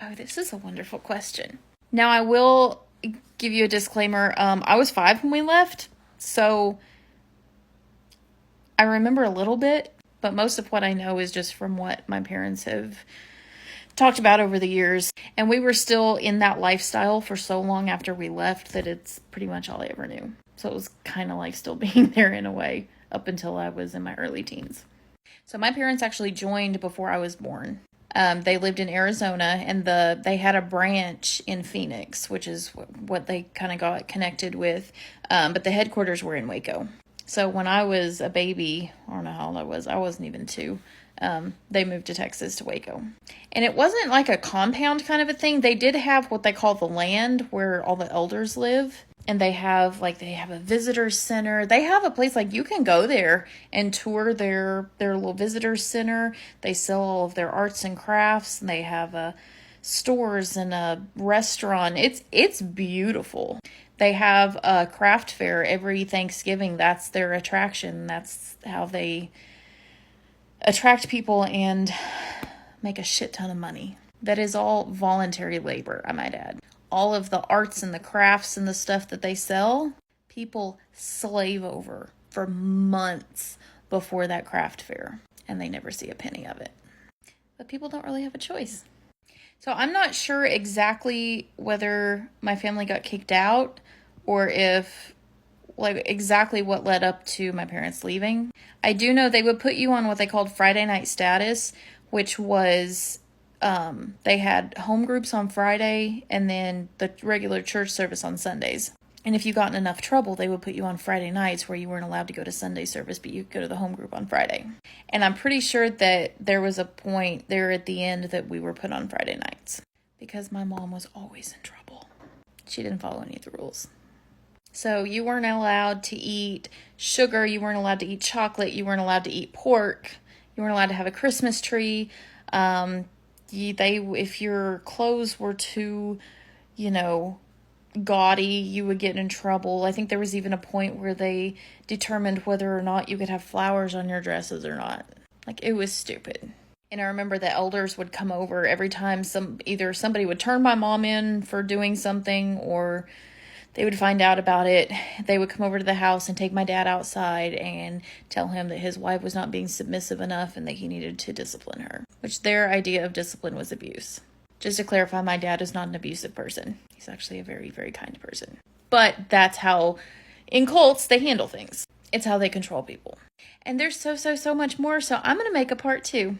Oh, this is a wonderful question. Now, I will give you a disclaimer. I was 5 when we left, so I remember a little bit, but most of what I know is just from what my parents have talked about over the years. And we were still in that lifestyle for so long after we left that it's pretty much all I ever knew. So it was kind of like still being there in a way up until I was in my early teens. So my parents actually joined before I was born. They lived in Arizona, and they had a branch in Phoenix, which is what they kind of got connected with. But the headquarters were in Waco. So when I was a baby, I don't know how old I wasn't even 2. They moved to Texas, to Waco. And it wasn't like a compound kind of a thing. They did have what they call the land where all the elders live. And they have a visitor center. They have a place like you can go there and tour their little visitor center. They sell all of their arts and crafts, and they have stores and a restaurant. It's beautiful. They have a craft fair every Thanksgiving. That's their attraction. That's how they attract people and make a shit ton of money. That is all voluntary labor, I might add. All of the arts and the crafts and the stuff that they sell, people slave over for months before that craft fair, and they never see a penny of it. But people don't really have a choice. So I'm not sure exactly whether my family got kicked out or if, like, exactly what led up to my parents leaving. I do know they would put you on what they called Friday night status, which was they had home groups on Friday and then the regular church service on Sundays. And if you got in enough trouble, they would put you on Friday nights where you weren't allowed to go to Sunday service, but you could go to the home group on Friday. And I'm pretty sure that there was a point there at the end that we were put on Friday nights because my mom was always in trouble. She didn't follow any of the rules. So you weren't allowed to eat sugar. You weren't allowed to eat chocolate. You weren't allowed to eat pork. You weren't allowed to have a Christmas tree. If your clothes were too, gaudy, you would get in trouble. I think there was even a point where they determined whether or not you could have flowers on your dresses or not. Like, it was stupid. And I remember the elders would come over every time either somebody would turn my mom in for doing something or they would find out about it. They would come over to the house and take my dad outside and tell him that his wife was not being submissive enough and that he needed to discipline her, which their idea of discipline was abuse. Just to clarify, my dad is not an abusive person. He's actually a very, very kind person. But that's how, in cults, they handle things. It's how they control people. And there's so much more, so I'm going to make a part 2.